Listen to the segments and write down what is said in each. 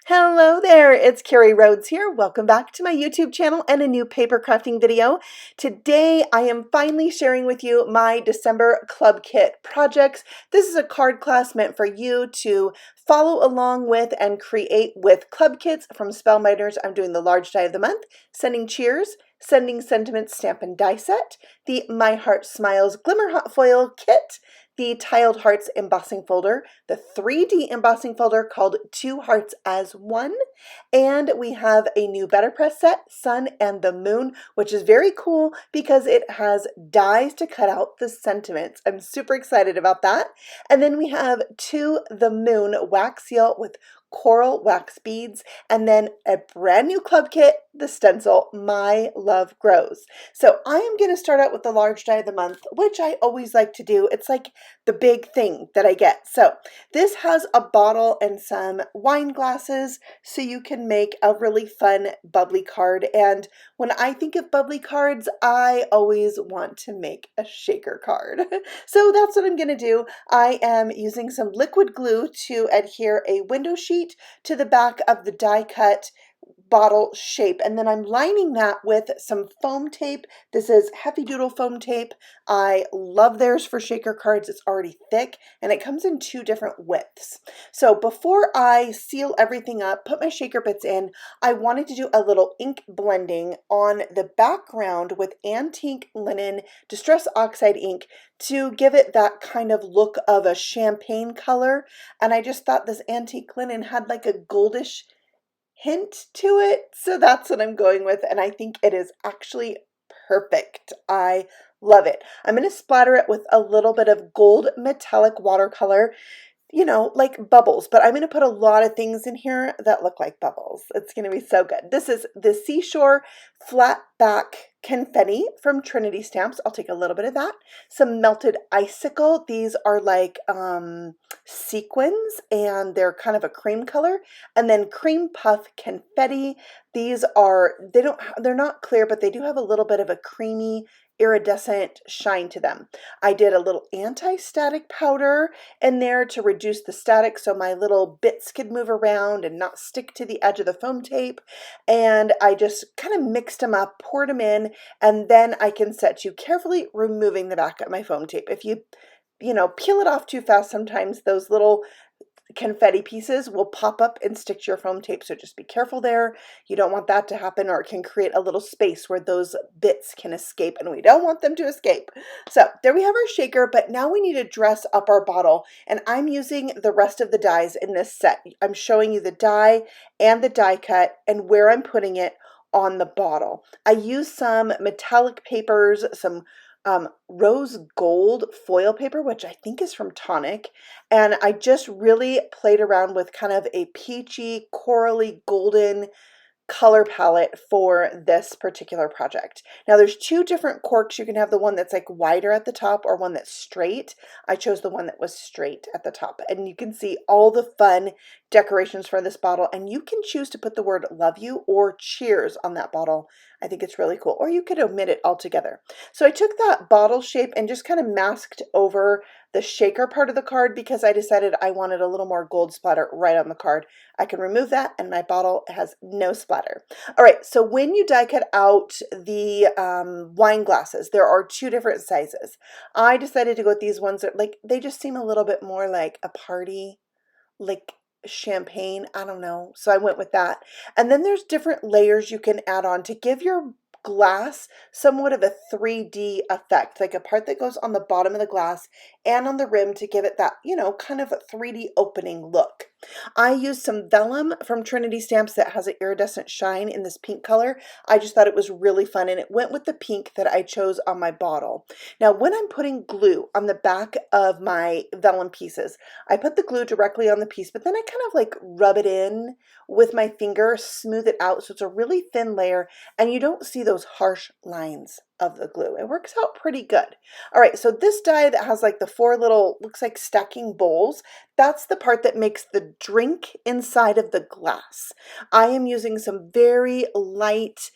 Hello there, it's Carrie Rhodes here. Welcome back to my YouTube channel and a new paper crafting video. Today I am finally sharing with you my December Club Kit projects. This is a card class meant for you to follow along with and create with club kits from Spellbinders. I'm doing the large die of the month, sending cheers, sending sentiments stamp and die set, the My Heart Smiles Glimmer Hot Foil Kit, the Tiled Hearts Embossing Folder, the 3D embossing folder called Two Hearts as One, and we have a new BetterPress set, Sun and the Moon, which is very cool because it has dies to cut out the sentiments. I'm super excited about that. And then we have To the Moon wax seal with coral wax beads, and then a brand new club kit, the Stencil My Love Grows. So I am going to start out with the large die of the month, which I always like to do. It's like the big thing that I get. So this has a bottle and some wine glasses, so you can make a really fun bubbly card. And when I think of bubbly cards, I always want to make a shaker card. So that's what I'm going to do. I am using some liquid glue to adhere a window sheet to the back of the die cut bottle shape, and then I'm lining that with some foam tape. This is Heavy Doodle foam tape. I love theirs for shaker cards. It's already thick and it comes in two different widths. So before I seal everything up, put my shaker bits in, I wanted to do a little ink blending on the background with antique linen distress oxide ink to give it that kind of look of a champagne color. And I just thought this antique linen had like a goldish hint to it, so that's what I'm going with, and I think it is actually perfect. I love it. I'm going to splatter it with a little bit of gold metallic watercolor, you know, like bubbles, but I'm going to put a lot of things in here that look like bubbles. It's going to be so good. This is the Seashore Flat Back Confetti from Trinity Stamps. I'll take a little bit of that. Some Melted Icicle. These are like sequins and they're kind of a cream color. And then Cream Puff Confetti. These are, they're not clear, but they do have a little bit of a creamy iridescent shine to them. I did a little anti-static powder in there to reduce the static so my little bits could move around and not stick to the edge of the foam tape. And I just kind of mixed them up, poured them in, and then I can set to carefully removing the back of my foam tape. If you peel it off too fast, sometimes those little confetti pieces will pop up and stick to your foam tape, so just be careful there. You don't want that to happen, or it can create a little space where those bits can escape, and we don't want them to escape. So there we have our shaker, but now we need to dress up our bottle, and I'm using the rest of the dies in this set. I'm showing you the die and the die cut and where I'm putting it on the bottle. I use some metallic papers, some rose gold foil paper, which I think is from Tonic, and I just really played around with kind of a peachy, corally, golden color palette for this particular project. Now there's two different corks. You can have the one that's like wider at the top or one that's straight. I chose the one that was straight at the top, and you can see all the fun decorations for this bottle, and you can choose to put the word love you or cheers on that bottle. I think it's really cool, or you could omit it altogether. So I took that bottle shape and just kind of masked over the shaker part of the card because I decided I wanted a little more gold splatter right on the card. I can remove that and my bottle has no splatter. All right, so when you die cut out the wine glasses, there are two different sizes. I decided to go with these ones that they just seem a little bit more like a party, like champagne, I don't know. So I went with that. And then there's different layers you can add on to give your glass somewhat of a 3D effect, like a part that goes on the bottom of the glass and on the rim to give it that, kind of a 3D opening look. I used some Vellum from Trinity Stamps that has an iridescent shine in this pink color. I just thought it was really fun, and it went with the pink that I chose on my bottle. Now, when I'm putting glue on the back of my Vellum pieces, I put the glue directly on the piece, but then I kind of like rub it in with my finger, smooth it out so it's a really thin layer, and you don't see those harsh lines of the glue. It works out pretty good. All right, so this die that has like the four little, looks like stacking bowls, that's the part that makes the drink inside of the glass. I am using some very light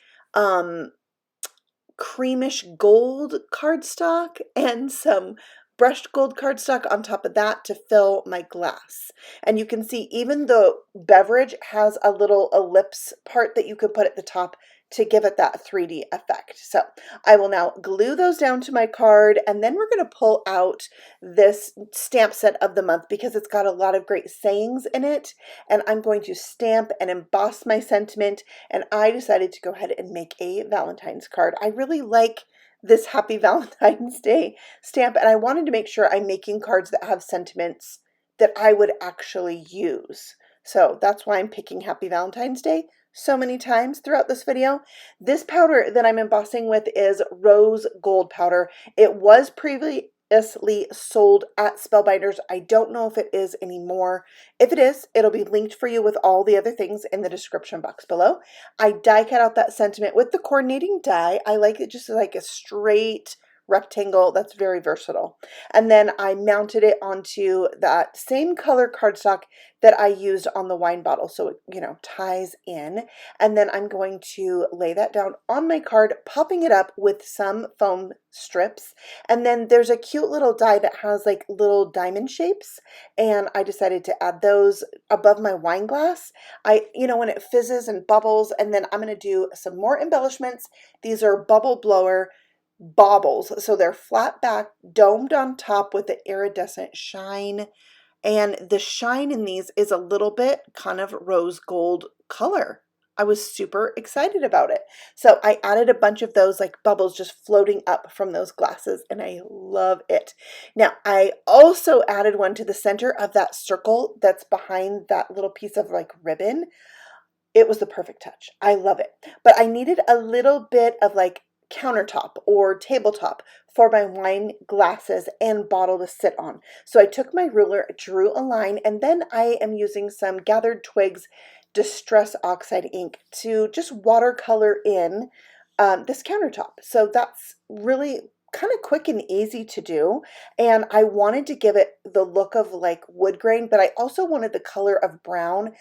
creamish gold cardstock and some brushed gold cardstock on top of that to fill my glass. And you can see even the beverage has a little ellipse part that you can put at the top to give it that 3D effect. So I will now glue those down to my card, and then we're going to pull out this stamp set of the month because it's got a lot of great sayings in it, and I'm going to stamp and emboss my sentiment, and I decided to go ahead and make a Valentine's card. I really like this Happy Valentine's Day stamp, and I wanted to make sure I'm making cards that have sentiments that I would actually use. So that's why I'm picking Happy Valentine's Day so many times throughout this video. This powder that I'm embossing with is rose gold powder. It was previously sold at Spellbinders. I don't know if it is anymore. If it is, it'll be linked for you with all the other things in the description box below. I die cut out that sentiment with the coordinating die. I like it just like a straight rectangle that's very versatile. And then I mounted it onto that same color cardstock that I used on the wine bottle, so it, you know, ties in. And then I'm going to lay that down on my card, popping it up with some foam strips. And then there's a cute little die that has like little diamond shapes, and I decided to add those above my wine glass. You know, when it fizzes and bubbles. And then I'm going to do some more embellishments. These are bubble blower baubles, so they're flat back, domed on top with the iridescent shine, and the shine in these is a little bit kind of rose gold color. I was super excited about it. So I added a bunch of those like bubbles just floating up from those glasses, and I love it. Now I also added one to the center of that circle that's behind that little piece of like ribbon. It was the perfect touch. I love it. But I needed a little bit of like countertop or tabletop for my wine glasses and bottle to sit on. So I took my ruler, drew a line, and then I am using some Gathered Twigs Distress Oxide ink to just watercolor in this countertop. So that's really kind of quick and easy to do, and I wanted to give it the look of like wood grain, but I also wanted the color of brown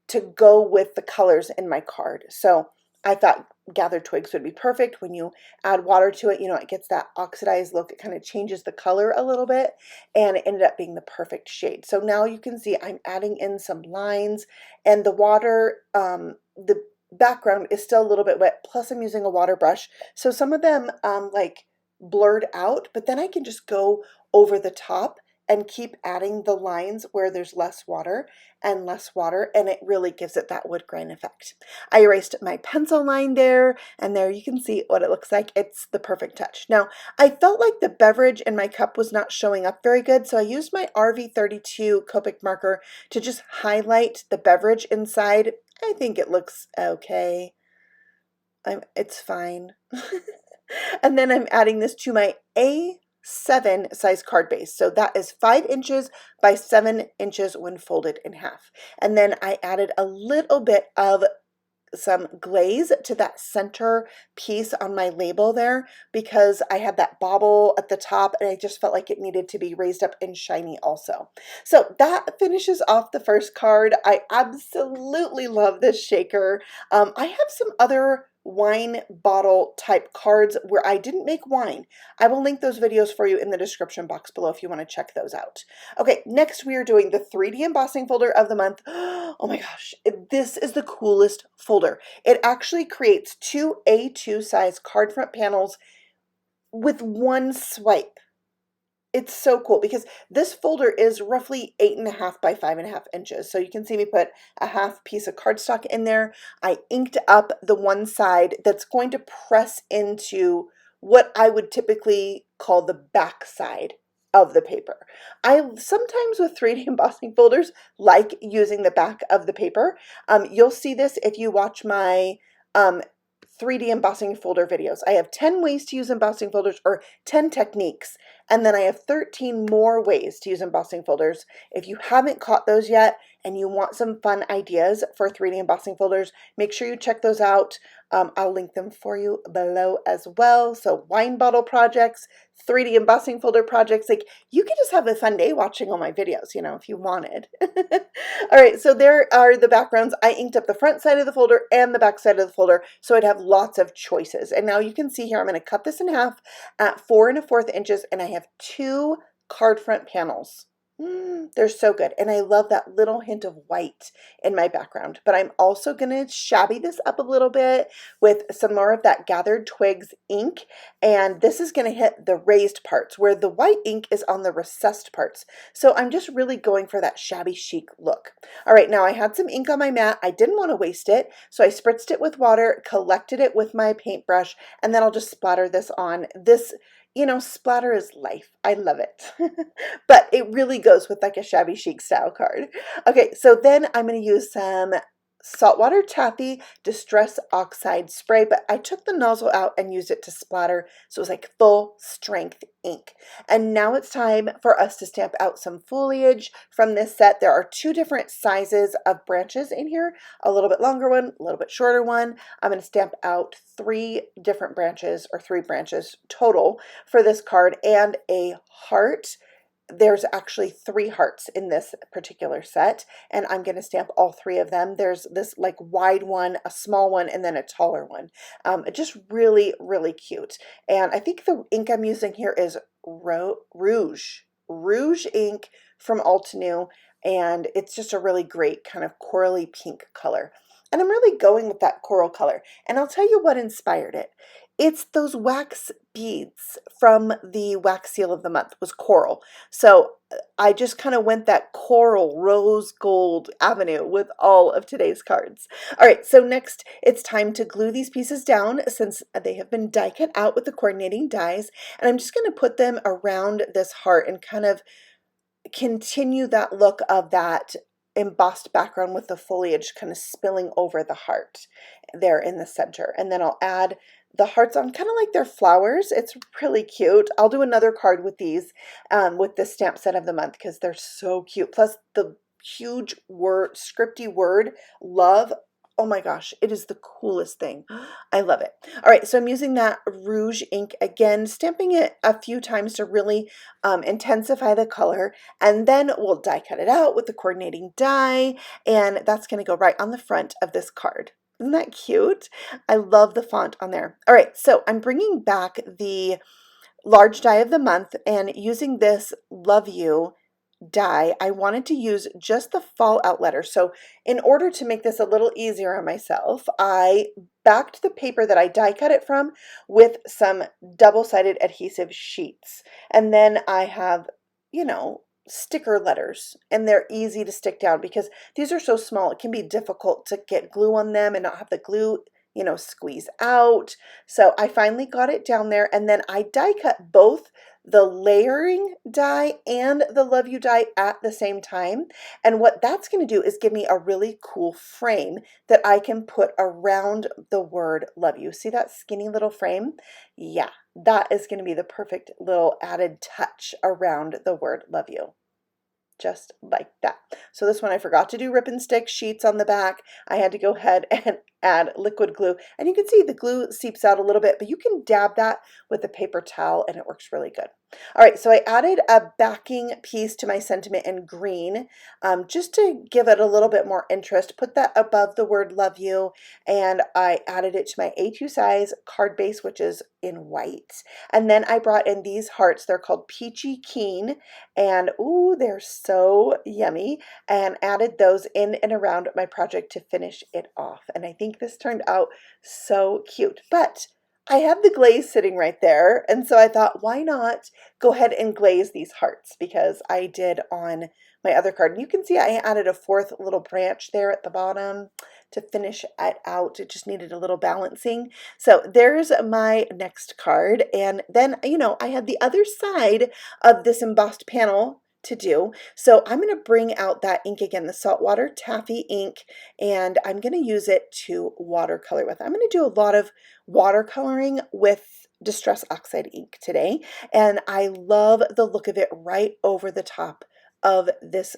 to go with the colors in my card. So I thought Gathered Twigs would be perfect. When you add water to it, you know, it gets that oxidized look. It kind of changes the color a little bit, and it ended up being the perfect shade. So now you can see I'm adding in some lines, and the water, the background is still a little bit wet, plus I'm using a water brush. So some of them like blurred out, but then I can just go over the top and keep adding the lines where there's less water, and it really gives it that wood grain effect. I erased my pencil line there, and there you can see what it looks like. It's the perfect touch. Now, I felt like the beverage in my cup was not showing up very good, so I used my RV32 Copic marker to just highlight the beverage inside. I think it looks okay. It's fine. And then I'm adding this to my A7 size card base. So that is 5 inches by 7 inches when folded in half. And then I added a little bit of some glaze to that center piece on my label there because I had that bauble at the top, and I just felt like it needed to be raised up and shiny also. So that finishes off the first card. I absolutely love this shaker. I have some other wine bottle type cards where I didn't make wine. I will link those videos for you in the description box below if you want to check those out. Okay, next we are doing the 3D embossing folder of the month. Oh my gosh, this is the coolest folder. It actually creates 2 A2 size card front panels with one swipe. It's so cool because this folder is roughly 8.5 by 5.5 inches. So you can see me put a half piece of cardstock in there. I inked up the one side that's going to press into what I would typically call the back side of the paper. I sometimes with 3D embossing folders like using the back of the paper. You'll see this if you watch my 3D embossing folder videos. I have 10 ways to use embossing folders, or 10 techniques, and then I have 13 more ways to use embossing folders. If you haven't caught those yet and you want some fun ideas for 3D embossing folders, make sure you check those out. I'll link them for you below as well. So wine bottle projects, 3D embossing folder projects, like you could just have a fun day watching all my videos, you know, if you wanted. All right, so there are the backgrounds. I inked up the front side of the folder and the back side of the folder, so I'd have lots of choices. And now you can see here, I'm going to cut this in half at 4 1/4 inches, and I have 2 card front panels. They're so good. And I love that little hint of white in my background. But I'm also going to shabby this up a little bit with some more of that Gathered Twigs ink. And this is going to hit the raised parts where the white ink is on the recessed parts. So I'm just really going for that shabby chic look. All right, now I had some ink on my mat. I didn't want to waste it. So I spritzed it with water, collected it with my paintbrush, and then I'll just splatter this on. This, you know, splatter is life. I love it. But it really goes with like a shabby chic style card. Okay, so then I'm going to use some saltwater taffy distress oxide spray, but I took the nozzle out and used it to splatter, so it was like full strength ink. And now it's time for us to stamp out some foliage from this set. There are two different sizes of branches in here, a little bit longer one, a little bit shorter one. I'm going to stamp out three different branches, or three branches total for this card, and a heart. There's actually 3 hearts in this particular set, and I'm going to stamp all 3 of them. There's this like wide one, a small one, and then a taller one. Just really, really cute. And I think the ink I'm using here is Rouge ink from Altenew, and it's just a really great kind of corally pink color. And I'm really going with that coral color. And I'll tell you what inspired it. It's those wax beads from the wax seal of the month, was coral. So I just kind of went that coral rose gold avenue with all of today's cards. All right, so next it's time to glue these pieces down since they have been die cut out with the coordinating dies. And I'm just going to put them around this heart and kind of continue that look of that embossed background with the foliage kind of spilling over the heart there in the center. And then I'll add the hearts on kind of like they're flowers. It's really cute. I'll do another card with these with the stamp set of the month because they're so cute. Plus the huge word, scripty word, love. Oh my gosh, it is the coolest thing. I love it. All right, so I'm using that Rouge ink again, stamping it a few times to really intensify the color, and then we'll die cut it out with the coordinating die, and that's going to go right on the front of this card. Isn't that cute? I love the font on there. All right, so I'm bringing back the large die of the month and using this Love You die. I wanted to use just the fallout letter. So in order to make this a little easier on myself, I backed the paper that I die cut it from with some double-sided adhesive sheets. And then I have, you know, sticker letters, and they're easy to stick down because these are so small. It can be difficult to get glue on them and not have the glue, you know, squeeze out. So I finally got it down there, and then I die cut both the layering die and the Love You die at the same time. And what that's going to do is give me a really cool frame that I can put around the word Love You. See that skinny little frame? Yeah, that is going to be the perfect little added touch around the word Love You. Just like that. So this one I forgot to do rip and stick sheets on the back. I had to go ahead and add liquid glue, and you can see the glue seeps out a little bit, but you can dab that with a paper towel and it works really good. All right, so I added a backing piece to my sentiment in green just to give it a little bit more interest. Put that above the word Love You, and I added it to my A2 size card base, which is in white. And then I brought in these hearts. They're called Peachy Keen, and ooh, they're so yummy, and added those in and around my project to finish it off. And I think this turned out so cute. But I have the glaze sitting right there, and so I thought, why not go ahead and glaze these hearts, because I did on my other card. And you can see I added a fourth little branch there at the bottom to finish it out. It just needed a little balancing. So there's my next card. And then, you know, I had the other side of this embossed panel to do. So I'm going to bring out that ink again, the saltwater taffy ink, and I'm going to use it to watercolor with. I'm going to do a lot of watercoloring with Distress Oxide ink today, and I love the look of it right over the top of this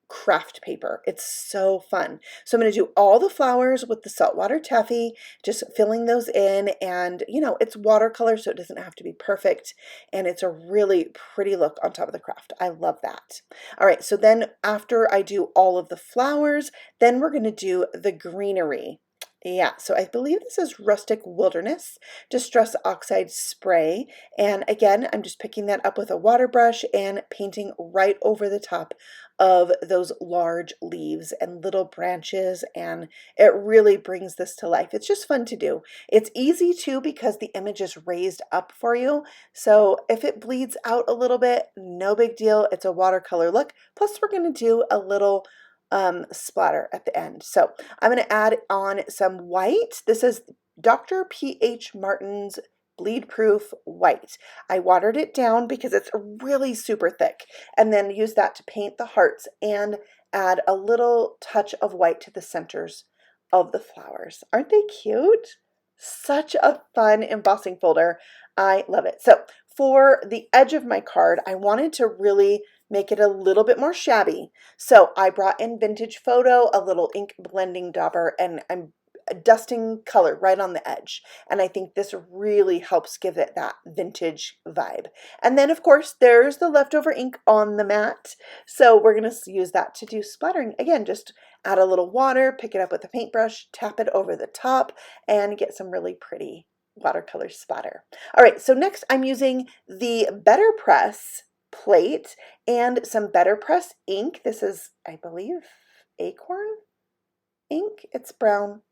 craft paper. It's so fun. So I'm going to do all the flowers with the saltwater taffy, just filling those in, and you know, it's watercolor, so it doesn't have to be perfect, and it's a really pretty look on top of the craft. I love that. All right, so then after I do all of the flowers, then we're going to do the greenery. Yeah, so I believe this is Rustic Wilderness Distress Oxide Spray. And again, I'm just picking that up with a water brush and painting right over the top of those large leaves and little branches, and it really brings this to life. It's just fun to do. It's easy too because the image is raised up for you. So if it bleeds out a little bit, no big deal. It's a watercolor look. Plus we're going to do a little splatter at the end. So I'm going to add on some white. This is Dr. P.H. Martin's Bleed Proof White. I watered it down because it's really super thick, and then use that to paint the hearts and add a little touch of white to the centers of the flowers. Aren't they cute? Such a fun embossing folder. I love it. So for the edge of my card, I wanted to really make it a little bit more shabby. So I brought in Vintage Photo, a little ink blending dauber, and I'm dusting color right on the edge. And I think this really helps give it that vintage vibe. And then of course there's the leftover ink on the mat. So we're going to use that to do splattering. Again, just add a little water, pick it up with a paintbrush, tap it over the top, and get some really pretty watercolor splatter. All right, so next I'm using the BetterPress plate and some BetterPress ink. This is, I believe, Acorn ink. It's brown.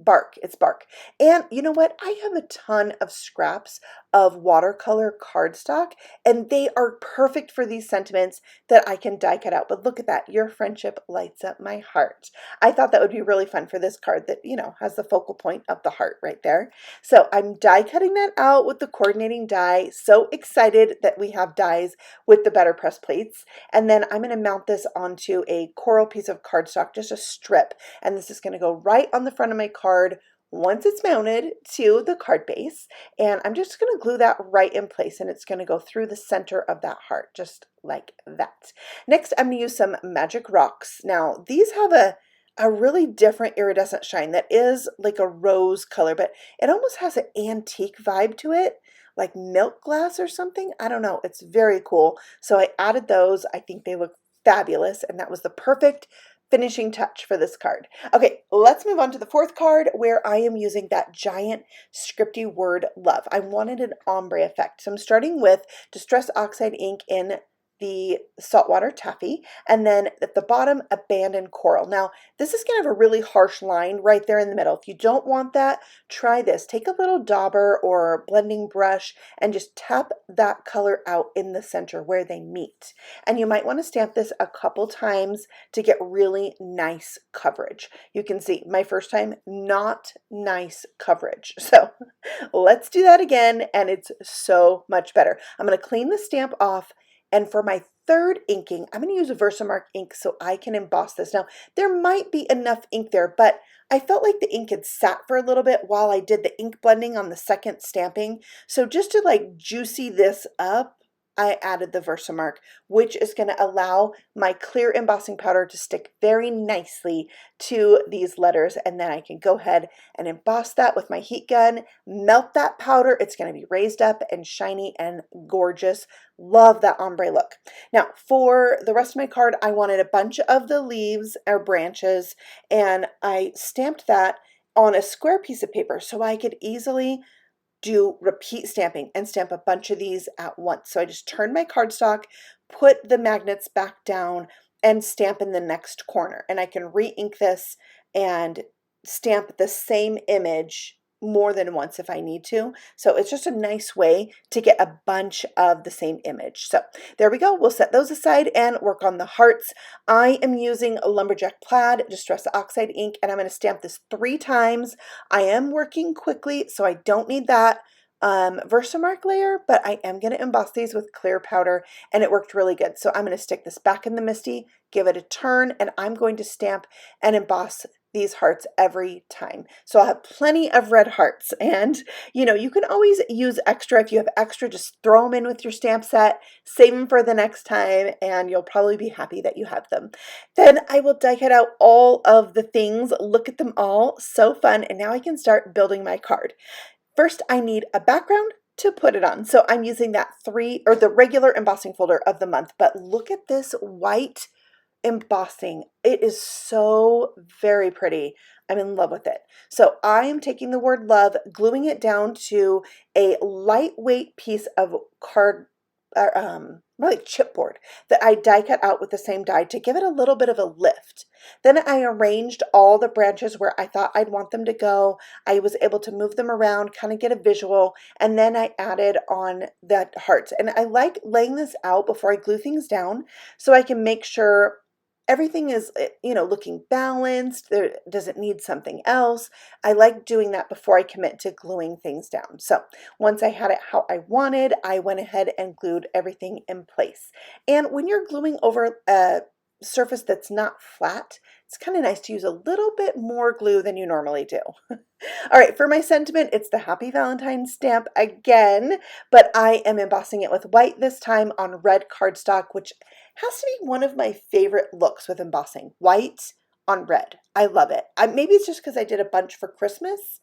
Bark. It's bark. And you know what? I have a ton of scraps of watercolor cardstock, and they are perfect for these sentiments that I can die cut out. But look at that. Your friendship lights up my heart. I thought that would be really fun for this card that, you know, has the focal point of the heart right there. So I'm die cutting that out with the coordinating die. So excited that we have dies with the BetterPress plates. And then I'm going to mount this onto a coral piece of cardstock, just a strip. And this is going to go right on the front of my card once it's mounted to the card base, and I'm just going to glue that right in place, and it's going to go through the center of that heart just like that. Next, I'm going to use some Magic Rocks. Now these have a really different iridescent shine that is like a rose color, but it almost has an antique vibe to it, like milk glass or something. I don't know. It's very cool. So I added those. I think they look fabulous, and that was the perfect finishing touch for this card. Okay, let's move on to the fourth card where I am using that giant scripty word love. I wanted an ombre effect. So I'm starting with Distress Oxide ink in the saltwater taffy, and then at the bottom, abandoned coral. Now, this is going to have a really harsh line right there in the middle. If you don't want that, try this. Take a little dauber or blending brush and just tap that color out in the center where they meet. And you might want to stamp this a couple times to get really nice coverage. You can see my first time, not nice coverage. So let's do that again, and it's so much better. I'm going to clean the stamp off. And for my third inking, I'm going to use a Versamark ink so I can emboss this. Now, there might be enough ink there, but I felt like the ink had sat for a little bit while I did the ink blending on the second stamping. So just to like juicy this up, I added the Versamark, which is going to allow my clear embossing powder to stick very nicely to these letters. And then I can go ahead and emboss that with my heat gun, melt that powder. It's going to be raised up and shiny and gorgeous. Love that ombre look. Now, for the rest of my card, I wanted a bunch of the leaves or branches, and I stamped that on a square piece of paper so I could easily do repeat stamping and stamp a bunch of these at once. So I just turned my cardstock, put the magnets back down, and stamp in the next corner. And I can re-ink this and stamp the same image more than once if I need to. So it's just a nice way to get a bunch of the same image. So there we go. We'll set those aside and work on the hearts. I am using Lumberjack Plaid Distress Oxide ink, and I'm going to stamp this 3 times. I am working quickly, so I don't need that Versamark layer, but I am going to emboss these with clear powder, and it worked really good. So I'm going to stick this back in the MISTI, give it a turn, and I'm going to stamp and emboss these hearts every time. So I'll have plenty of red hearts, and you know, you can always use extra. If you have extra, just throw them in with your stamp set, save them for the next time, and you'll probably be happy that you have them. Then I will die cut out all of the things. Look at them all, so fun. And now I can start building my card. First, I need a background to put it on. So I'm using that the regular embossing folder of the month, but look at this white embossing. It is so very pretty. I'm in love with it. So I am taking the word love, gluing it down to a lightweight piece of card, more like chipboard that I die cut out with the same die to give it a little bit of a lift. Then I arranged all the branches where I thought I'd want them to go. I was able to move them around, kind of get a visual, and then I added on the hearts. And I like laying this out before I glue things down so I can make sure everything is, looking balanced. There doesn't need something else. I like doing that before I commit to gluing things down. So once I had it how I wanted, I went ahead and glued everything in place. And when you're gluing over a surface that's not flat, it's kind of nice to use a little bit more glue than you normally do. All right, for my sentiment, it's the Happy Valentine's stamp again, but I am embossing it with white this time on red cardstock, which has to be one of my favorite looks with embossing. White on red. I love it. Maybe it's just because I did a bunch for Christmas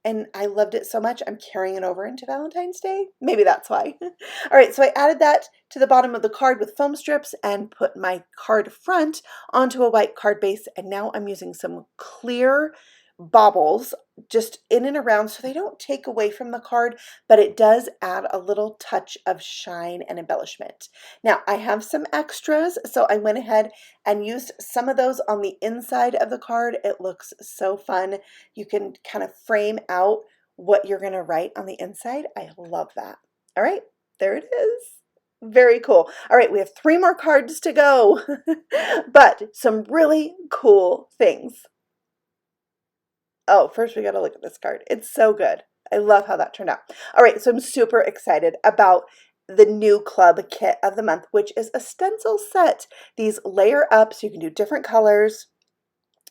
and I loved it so much, I'm carrying it over into Valentine's Day. Maybe that's why. All right, so I added that to the bottom of the card with foam strips and put my card front onto a white card base. And now I'm using some clear baubles just in and around so they don't take away from the card, but it does add a little touch of shine and embellishment. Now I have some extras, so I went ahead and used some of those on the inside of the card. It looks so fun. You can kind of frame out what you're going to write on the inside. I love that. All right, there it is. Very cool. All right, we have 3 more cards to go, but some really cool things. Oh, first we got to look at this card. It's so good. I love how that turned out. All right, so I'm super excited about the new club kit of the month, which is a stencil set. These layer up so you can do different colors.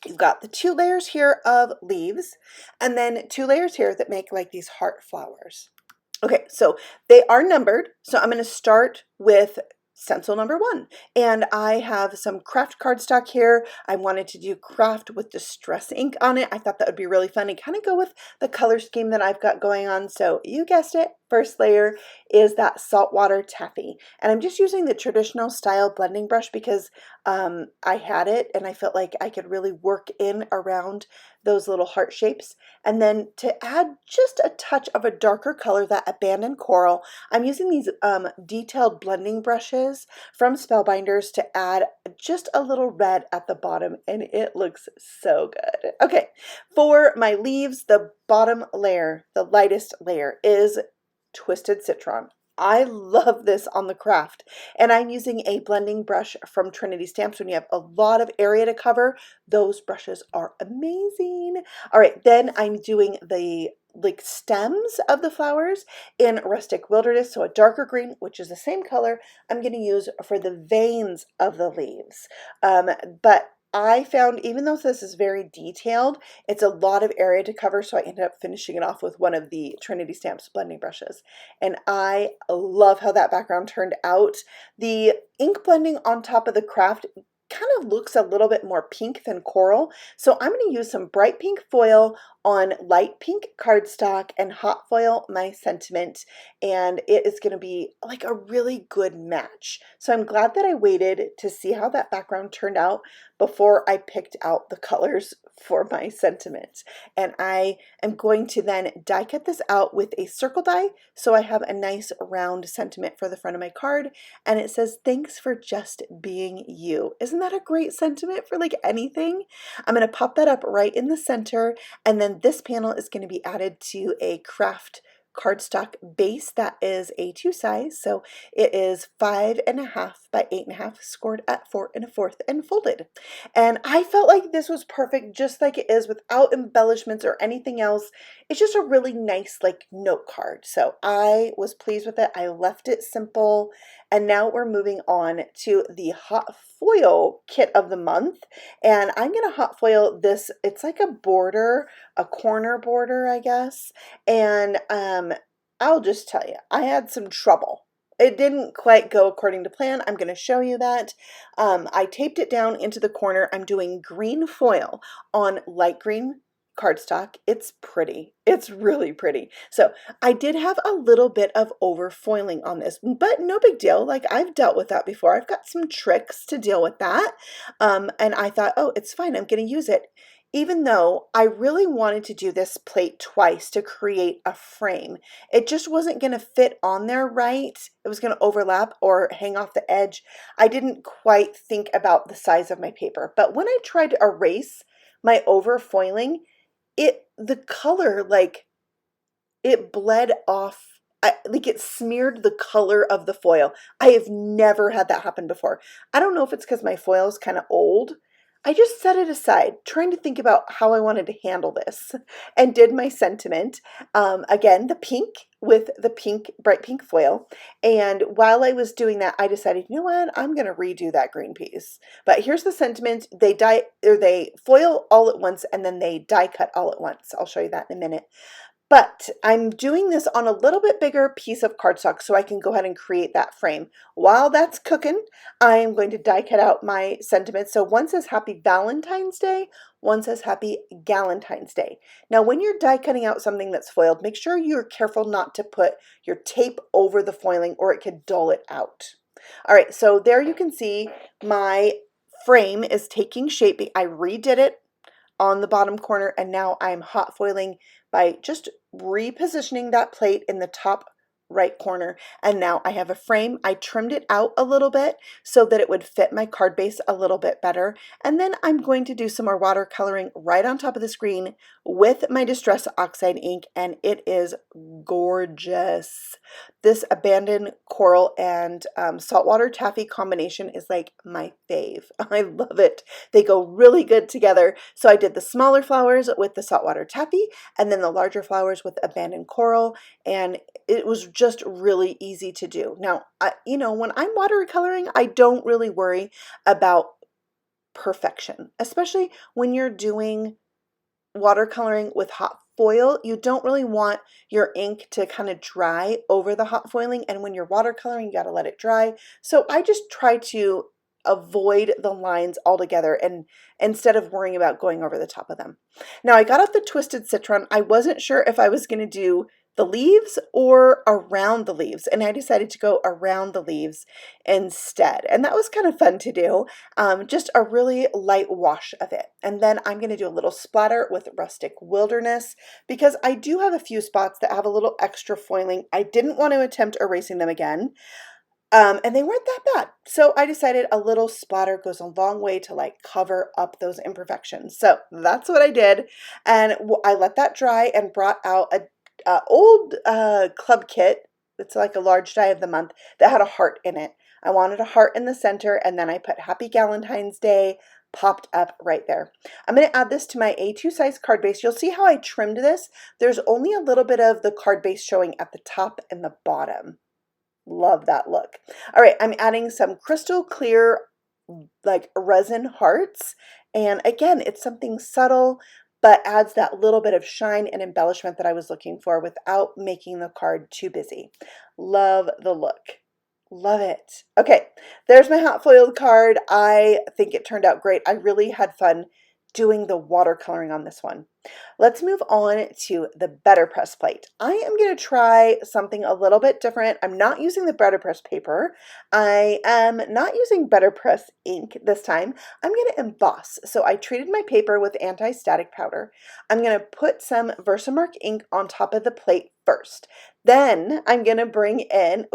You've got the 2 layers here of leaves and then 2 layers here that make like these heart flowers. Okay, so they are numbered. So I'm going to start with stencil number 1. And I have some craft cardstock here. I wanted to do craft with distress ink on it. I thought that would be really fun and kind of go with the color scheme that I've got going on. So you guessed it. First layer is that saltwater taffy. And I'm just using the traditional style blending brush because I had it and I felt like I could really work in around those little heart shapes. And then to add just a touch of a darker color, that abandoned coral, I'm using these detailed blending brushes from Spellbinders to add just a little red at the bottom, and it looks so good. Okay, for my leaves, the bottom layer, the lightest layer, is Twisted Citron. I love this on the craft, and I'm using a blending brush from Trinity Stamps. When you have a lot of area to cover, those brushes are amazing. All right, then I'm doing the stems of the flowers in Rustic Wilderness, so a darker green, which is the same color I'm going to use for the veins of the leaves. But I found, even though this is very detailed, it's a lot of area to cover, so I ended up finishing it off with one of the Trinity Stamps blending brushes. And I love how that background turned out. The ink blending on top of the craft kind of looks a little bit more pink than coral, so I'm going to use some bright pink foil on light pink cardstock and hot foil my sentiment, and it is going to be like a really good match. So I'm glad that I waited to see how that background turned out before I picked out the colors for my sentiment. And I am going to then die cut this out with a circle die so I have a nice round sentiment for the front of my card, and it says, "Thanks for just being you." Isn't that a great sentiment for like anything? I'm going to pop that up right in the center, and then this panel is going to be added to a craft cardstock base that is A2 size, so it is 5.5 by 8.5, scored at 4 1/4 and folded. And I felt like this was perfect just like it is, without embellishments or anything else. It's just a really nice like note card, so I was pleased with it. I left it simple, and now we're moving on to the hot foil kit of the month, and I'm gonna hot foil this. It's like a border, a corner border, I guess. And I'll just tell you, I had some trouble. It didn't quite go according to plan. I'm going to show you that. I taped it down into the corner. I'm doing green foil on light green cardstock. It's pretty. It's really pretty. So I did have a little bit of overfoiling on this, but no big deal. Like, I've dealt with that before. I've got some tricks to deal with that. And I thought, oh, it's fine. I'm going to use it. Even though I really wanted to do this plate twice to create a frame, it just wasn't going to fit on there right. It was going to overlap or hang off the edge. I didn't quite think about the size of my paper. But when I tried to erase my overfoiling, the color, like, it bled off. Like, it smeared the color of the foil. I have never had that happen before. I don't know if it's because my foil is kind of old. I just set it aside, trying to think about how I wanted to handle this, and did my sentiment. Again, the pink with the pink, bright pink foil. And while I was doing that, I decided, you know what, I'm going to redo that green piece. But here's the sentiment. They foil all at once, and then they die cut all at once. I'll show you that in a minute. But I'm doing this on a little bit bigger piece of cardstock so I can go ahead and create that frame. While that's cooking, I am going to die cut out my sentiments. So one says Happy Valentine's Day, one says Happy Galentine's Day. Now, when you're die cutting out something that's foiled, make sure you're careful not to put your tape over the foiling or it could dull it out. All right, so there you can see my frame is taking shape. I redid it on the bottom corner, and now I'm hot foiling by just repositioning that plate in the top right corner, and now I have a frame. I trimmed it out a little bit so that it would fit my card base a little bit better, and then I'm going to do some more watercoloring right on top of the screen with my Distress Oxide ink, and it is gorgeous. This abandoned coral and saltwater taffy combination is like my fave. I love it. They go really good together. So I did the smaller flowers with the saltwater taffy, and then the larger flowers with abandoned coral, and it was just really easy to do. Now, when I'm watercoloring, I don't really worry about perfection, especially when you're doing watercoloring with hot foil. You don't really want your ink to kind of dry over the hot foiling, and when you're watercoloring, you got to let it dry. So I just try to avoid the lines altogether, and instead of worrying about going over the top of them. Now, I got out the Twisted Citron. I wasn't sure if I was going to do the leaves or around the leaves, and I decided to go around the leaves instead, and that was kind of fun to do. Just a really light wash of it, and then I'm going to do a little splatter with Rustic Wilderness because I do have a few spots that have a little extra foiling. I didn't want to attempt erasing them again, and they weren't that bad, so I decided a little splatter goes a long way to like cover up those imperfections. So that's what I did, and I let that dry and brought out a old club kit. It's like a large die of the month that had a heart in it. I wanted a heart in the center, and then I put Happy Galentine's Day popped up right there. I'm going to add this to my A2 size card base. You'll see how I trimmed this. There's only a little bit of the card base showing at the top and the bottom. Love that look. All right, I'm adding some crystal clear like resin hearts, and again, it's something subtle but adds that little bit of shine and embellishment that I was looking for without making the card too busy. Love the look. Love it. Okay, there's my hot foiled card. I think it turned out great. I really had fun doing the watercoloring on this one. Let's move on to the BetterPress plate. I am going to try something a little bit different. I'm not using the BetterPress paper. I am not using BetterPress ink this time. I'm going to emboss. So I treated my paper with anti-static powder. I'm going to put some Versamark ink on top of the plate first. Then I'm going to bring in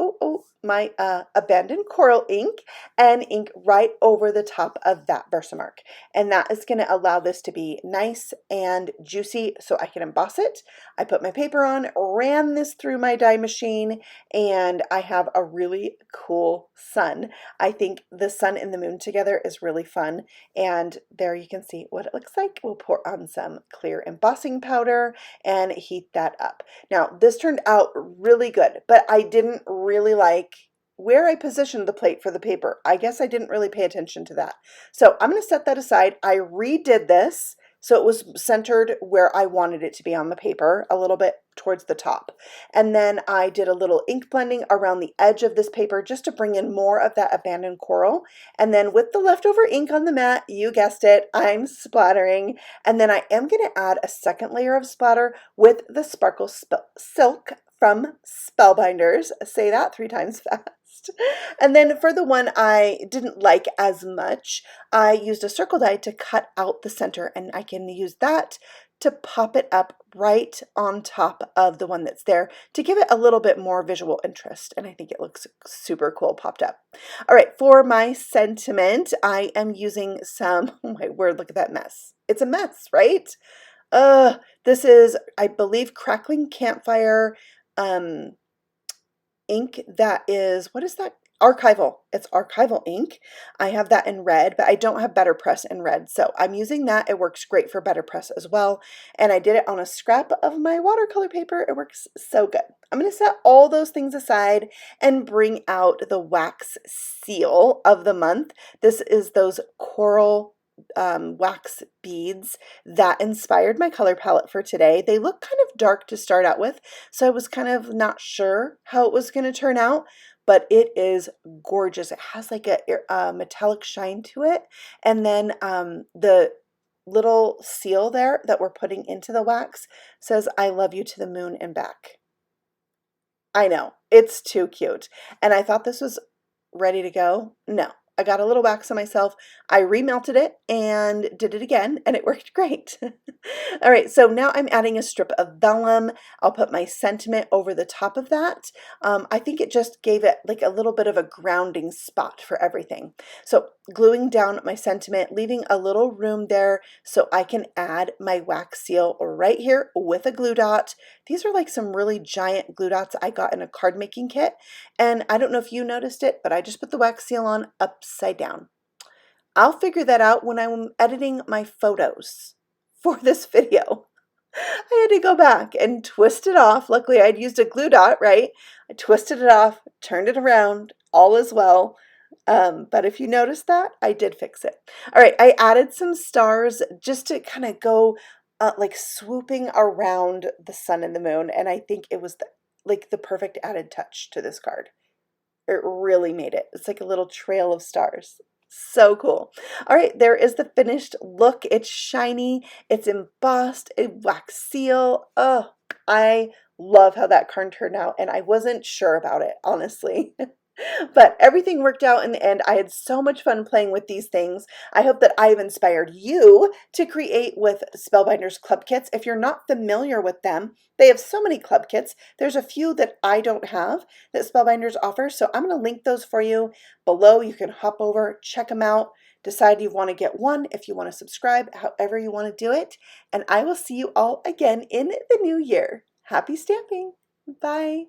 my abandoned coral ink and ink right over the top of that Versamark. And that is going to allow this to be nice and juicy so I can emboss it. I put my paper on, ran this through my die machine, and I have a really cool sun. I think the sun and the moon together is really fun, and there you can see what it looks like. We'll pour on some clear embossing powder and heat that up. Now, this turned out really good, but I didn't really like where I positioned the plate for the paper. I guess I didn't really pay attention to that. So I'm going to set that aside. I redid this so it was centered where I wanted it to be on the paper, a little bit towards the top. And then I did a little ink blending around the edge of this paper just to bring in more of that abandoned coral. And then with the leftover ink on the mat, you guessed it, I'm splattering. And then I am going to add a second layer of splatter with the Sparkle Silk from Spellbinders. Say that 3 times fast. And then for the one I didn't like as much, I used a circle die to cut out the center, and I can use that to pop it up right on top of the one that's there to give it a little bit more visual interest. And I think it looks super cool popped up. All right, for my sentiment, I am using some, oh my word, look at that mess. It's a mess, right? This is, I believe, Crackling Campfire ink that is, what is that? Archival. It's archival ink. I have that in red, but I don't have BetterPress in red. So I'm using that. It works great for BetterPress as well. And I did it on a scrap of my watercolor paper. It works so good. I'm going to set all those things aside and bring out the wax seal of the month. This is those coral wax beads that inspired my color palette for today. They look kind of dark to start out with, so I was kind of not sure how it was going to turn out, but it is gorgeous. It has like a metallic shine to it, and then the little seal there that we're putting into the wax says, "I love you to the moon and back." I know, it's too cute. And I thought this was ready to go. No, I got a little wax on myself. I remelted it and did it again, and it worked great. All right, so now I'm adding a strip of vellum. I'll put my sentiment over the top of that. I think it just gave it like a little bit of a grounding spot for everything. So gluing down my sentiment, leaving a little room there so I can add my wax seal right here with a glue dot. These are like some really giant glue dots I got in a card making kit. And I don't know if you noticed it, but I just put the wax seal on upside down. I'll figure that out when I'm editing my photos for this video. I had to go back and twist it off. Luckily, I'd used a glue dot, right? I twisted it off, turned it around, all is well. But if you noticed that, I did fix it. All right, I added some stars just to kind of go like swooping around the sun and the moon, and I think it was like the perfect added touch to this card. It really made it. It's like a little trail of stars. So cool. All right, there is the finished look. It's shiny, it's embossed, a wax seal. Oh, I love how that card turned out, and I wasn't sure about it, honestly. But everything worked out in the end. I had so much fun playing with these things. I hope that I've inspired you to create with Spellbinders club kits. If you're not familiar with them, they have so many club kits. There's a few that I don't have that Spellbinders offers, so I'm going to link those for you below. You can hop over, check them out, decide you want to get one, if you want to subscribe, however you want to do it. And I will see you all again in the new year. Happy stamping. Bye.